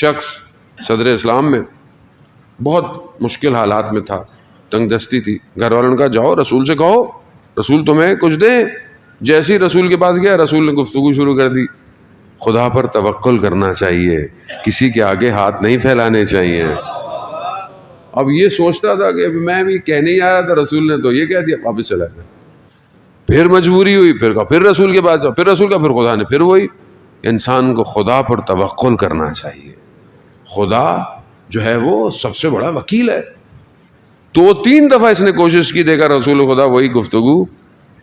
شخص صدر اسلام میں بہت مشکل حالات میں تھا، تنگ دستی تھی، گھر والوں نے کہا جاؤ رسول سے کہو، رسول تمہیں کچھ دیں. جیسے ہی رسول کے پاس گیا، رسول نے گفتگو شروع کر دی. خدا پر توکل کرنا چاہیے، کسی کے آگے ہاتھ نہیں پھیلانے چاہیے. اب یہ سوچتا تھا کہ میں بھی کہنے ہی آیا تھا، رسول نے تو یہ کہہ دیا، واپس چلا گیا. پھر مجبوری ہوئی، پھر رسول کے پاس جاؤ، پھر رسول کا، پھر خدا نے، پھر وہی. انسان کو خدا پر توکل کرنا چاہیے. خدا جو ہے وہ سب سے بڑا وکیل ہے. 2-3 دفعہ اس نے کوشش کی، دیکھا رسول خدا وہی گفتگو.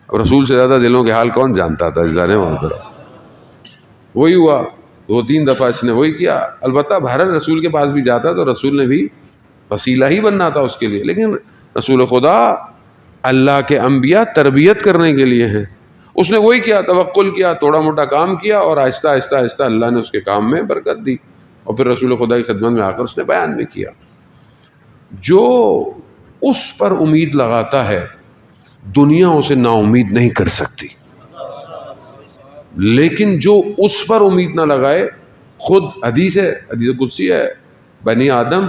رسول سے زیادہ دلوں کے حال کون جانتا تھا، جانے محترم. وہی ہوا، 2-3 دفعہ اس نے وہی کیا. البتہ بہرحال رسول کے پاس بھی جاتا تو رسول نے بھی وسیلہ ہی بننا تھا اس کے لیے. لیکن رسول خدا اللہ کے انبیاء تربیت کرنے کے لیے ہیں. اس نے وہی کیا، توکل کیا، تھوڑا موٹا کام کیا، اور آہستہ آہستہ آہستہ اللہ نے اس کے کام میں برکت دی. اور پھر رسول خدا کی خدمت میں آ کر اس نے بیان بھی کیا. جو اس پر امید لگاتا ہے دنیا اسے نا امید نہیں کر سکتی، لیکن جو اس پر امید نہ لگائے، خود حدیث ہے، حدیث قدسی ہے، بنی آدم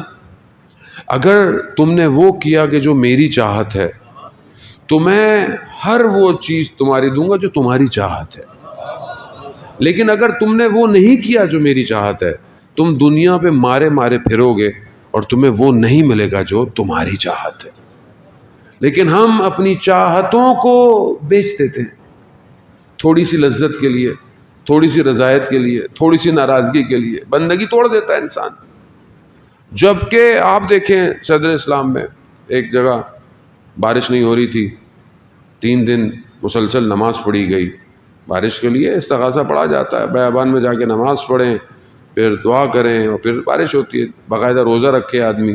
اگر تم نے وہ کیا کہ جو میری چاہت ہے تو میں ہر وہ چیز تمہاری دوں گا جو تمہاری چاہت ہے. لیکن اگر تم نے وہ نہیں کیا جو میری چاہت ہے، تم دنیا پہ مارے مارے پھرو گے اور تمہیں وہ نہیں ملے گا جو تمہاری چاہت ہے. لیکن ہم اپنی چاہتوں کو بیچ دیتے ہیں، تھوڑی سی لذت کے لیے، تھوڑی سی رضایت کے لیے، تھوڑی سی ناراضگی کے لیے بندگی توڑ دیتا ہے انسان. جبکہ آپ دیکھیں صدر اسلام میں ایک جگہ بارش نہیں ہو رہی تھی، 3 دن مسلسل نماز پڑھی گئی. بارش کے لیے استغاثہ پڑھا جاتا ہے، بیابان میں جا کے نماز پڑھیں، پھر دعا کریں، اور پھر بارش ہوتی ہے، باقاعدہ روزہ رکھے آدمی.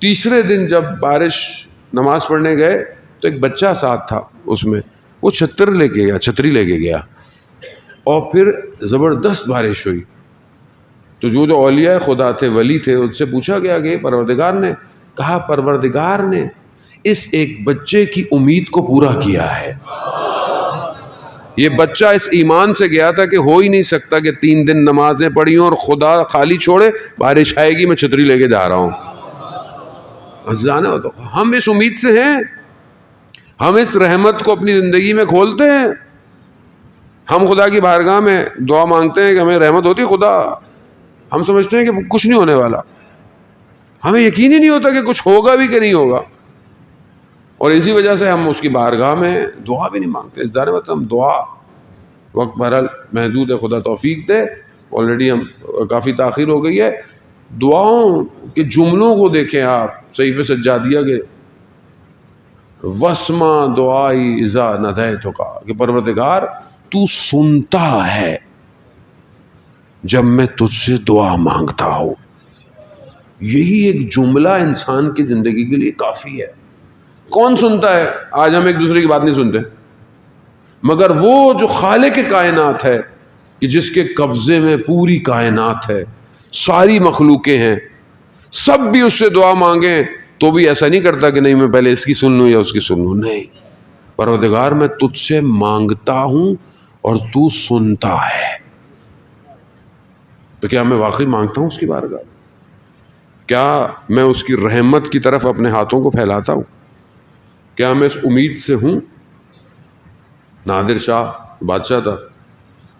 تیسرے دن جب بارش نماز پڑھنے گئے تو ایک بچہ ساتھ تھا، اس میں وہ چھتری لے کے گیا، اور پھر زبردست بارش ہوئی. تو جو اولیاء خدا تھے، ولی تھے، ان سے پوچھا گیا کہ پروردگار نے کہا، پروردگار نے اس ایک بچے کی امید کو پورا کیا ہے. یہ بچہ اس ایمان سے گیا تھا کہ ہو ہی نہیں سکتا کہ 3 دن نمازیں پڑھی ہوں اور خدا خالی چھوڑے، بارش آئے گی میں چھتری لے کے جا رہا ہوں. جانا تو ہم اس امید سے ہیں، ہم اس رحمت کو اپنی زندگی میں کھولتے ہیں. ہم خدا کی بارگاہ میں دعا مانگتے ہیں کہ ہمیں رحمت ہوتی. خدا ہم سمجھتے ہیں کہ کچھ نہیں ہونے والا، ہمیں یقین ہی نہیں ہوتا کہ کچھ ہوگا بھی کہ نہیں ہوگا، اور اسی وجہ سے ہم اس کی بارگاہ میں دعا بھی نہیں مانگتے. اس ذرا مطلب ہم دعا، وقت بہرحال محدود ہے، خدا توفیق دے، آلریڈی ہم کافی تاخیر ہو گئی ہے. دعاؤں کے جملوں کو دیکھیں آپ صحیفہ سجادیہ کے، وسما دعائی اذا ندیتک، کہ پروردگار تو سنتا ہے جب میں تجھ سے دعا مانگتا ہوں. یہی ایک جملہ انسان کی زندگی کے لیے کافی ہے. کون سنتا ہے؟ آج ہم ایک دوسرے کی بات نہیں سنتے، مگر وہ جو خالق کائنات ہے، کہ جس کے قبضے میں پوری کائنات ہے، ساری مخلوقیں ہیں، سب بھی اس سے دعا مانگیں تو بھی ایسا نہیں کرتا کہ نہیں میں پہلے اس کی سن لوں یا اس کی سن لوں. نہیں، پروردگار میں تجھ سے مانگتا ہوں اور تو سنتا ہے. تو کیا میں واقعی مانگتا ہوں اس کی بارگاہ؟ کیا میں اس کی رحمت کی طرف اپنے ہاتھوں کو پھیلاتا ہوں؟ کیا میں اس امید سے ہوں؟ نادر شاہ بادشاہ تھا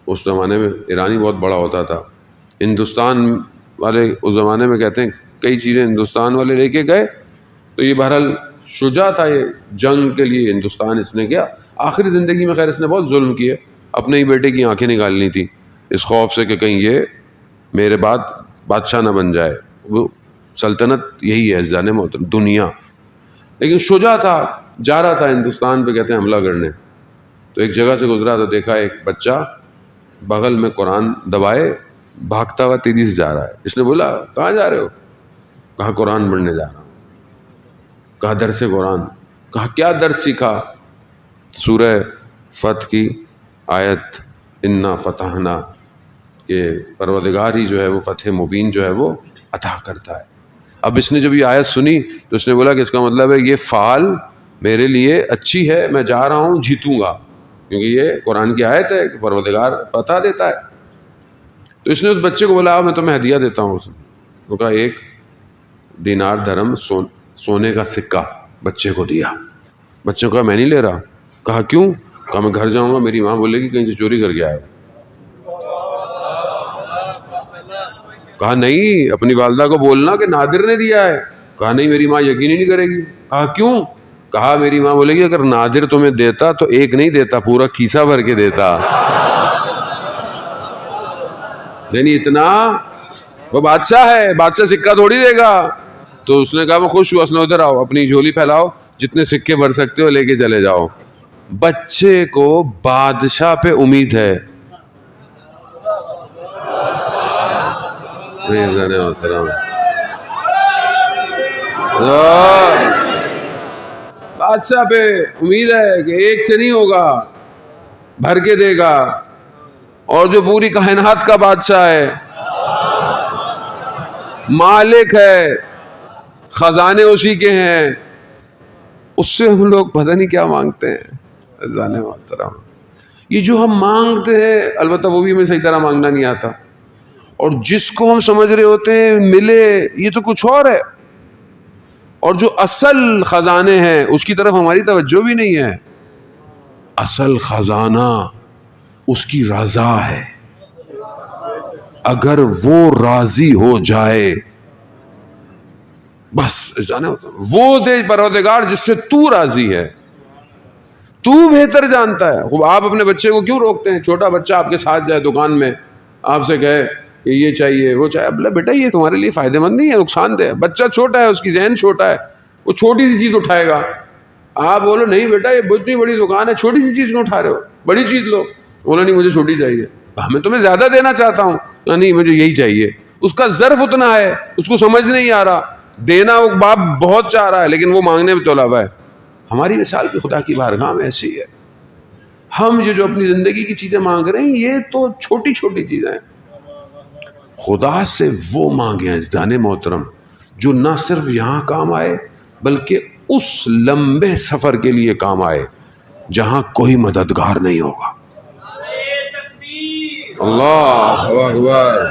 اس زمانے میں، ایرانی بہت بڑا ہوتا تھا. ہندوستان والے اس زمانے میں کہتے ہیں کئی چیزیں ہندوستان والے لے کے گئے، تو یہ بہرحال شجاع تھا، یہ جنگ کے لیے ہندوستان اس نے گیا. آخری زندگی میں خیر اس نے بہت ظلم کیے، اپنے ہی بیٹے کی آنکھیں نکالنی تھی اس خوف سے کہ کہیں یہ میرے بعد بادشاہ نہ بن جائے. وہ سلطنت یہی ہے جانے محترم، دنیا. لیکن شجاع تھا، جا رہا تھا ہندوستان پہ کہتے ہیں حملہ کرنے. تو ایک جگہ سے گزرا تو دیکھا ایک بچہ بغل میں قرآن دبائے بھاگتا ہوا تیزی سے جا رہا ہے. اس نے بولا کہاں جا رہے ہو؟ کہا قرآن پڑھنے جا رہا ہوں. کہا درس قرآن؟ کہا کیا درس سیکھا؟ سورہ فتح کی آیت انا فتحنا، کہ پروردگار ہی جو ہے وہ فتح مبین جو ہے وہ عطا کرتا ہے. اب اس نے جب یہ آیت سنی تو اس نے بولا کہ اس کا مطلب ہے یہ فعال میرے لیے اچھی ہے، میں جا رہا ہوں جیتوں گا، کیونکہ یہ قرآن کی آیت ہے کہ پروردگار فتح دیتا ہے. تو اس نے اس بچے کو بولا میں تمہیں ہدیہ دیتا ہوں. اس نے کہا 1 دینار درہم سونے کا سکہ بچے کو دیا. بچے کو کہا میں نہیں لے رہا. کہا کیوں؟ کہا میں گھر جاؤں گا میری ماں بولے گی کہیں سے چوری کر کے آیا. کہا نہیں اپنی والدہ کو بولنا کہ نادر نے دیا ہے. کہا نہیں میری ماں یقین ہی نہیں کرے گی. کہا کیوں؟ کہا میری ماں بولے گی اگر نادر تمہیں دیتا تو 1 نہیں دیتا پورا کیسا بھر کے دیتا. یعنی اتنا وہ بادشاہ ہے, بادشاہ سکہ تھوڑی دے گا. تو اس نے کہا میں خوش ہوا. اس نے ادھر آؤ اپنی جھولی پھیلاؤ جتنے سکے بھر سکتے ہو لے کے چلے جاؤ. بچے کو بادشاہ پہ امید ہے. بادشاہ پہ امید ہے کہ 1 سے نہیں ہوگا, بھر کے دے گا. اور جو پوری کائنات کا بادشاہ ہے, مالک ہے, خزانے اسی کے ہیں, اس سے ہم لوگ پتہ نہیں کیا مانگتے ہیں. عزیزان محترم یہ جو ہم مانگتے ہیں البتہ وہ بھی ہمیں صحیح طرح مانگنا نہیں آتا, اور جس کو ہم سمجھ رہے ہوتے ہیں ملے یہ تو کچھ اور ہے, اور جو اصل خزانے ہیں اس کی طرف ہماری توجہ بھی نہیں ہے. اصل خزانہ اس کی رضا ہے. اگر وہ راضی ہو جائے بس وہ دے پروردگار جس سے تو راضی ہے, تو بہتر جانتا ہے. آپ اپنے بچے کو کیوں روکتے ہیں؟ چھوٹا بچہ آپ کے ساتھ جائے دکان میں, آپ سے کہے کہ یہ چاہیے وہ چاہیے, اب بیٹا یہ تمہارے لیے فائدہ مند نہیں ہے, نقصان دہ. بچہ چھوٹا ہے, اس کی ذہن چھوٹا ہے, وہ چھوٹی سی چیز اٹھائے گا. آپ بولو نہیں بیٹا یہ اتنی بڑی دکان ہے, چھوٹی سی چیز کیوں اٹھا رہے ہو, بڑی چیز لو. بولا نہیں مجھے چھوٹی چاہیے. میں تمہیں زیادہ دینا چاہتا ہوں. نہیں مجھے یہی چاہیے. اس کا ظرف اتنا ہے, اس کو سمجھ نہیں آ رہا. دینا وہ باپ بہت چاہ رہا ہے لیکن وہ مانگنے میں طلب ہے. ہماری مثال بھی خدا کی بارگاہ میں ایسی ہے. ہم یہ جو اپنی زندگی کی چیزیں مانگ رہے ہیں یہ تو چھوٹی چھوٹی چیزیں ہیں. خدا سے وہ مانگیں جانے محترم جو نہ صرف یہاں کام آئے بلکہ اس لمبے سفر کے لیے کام آئے جہاں کوئی مددگار نہیں ہوگا. اللہ اکبر.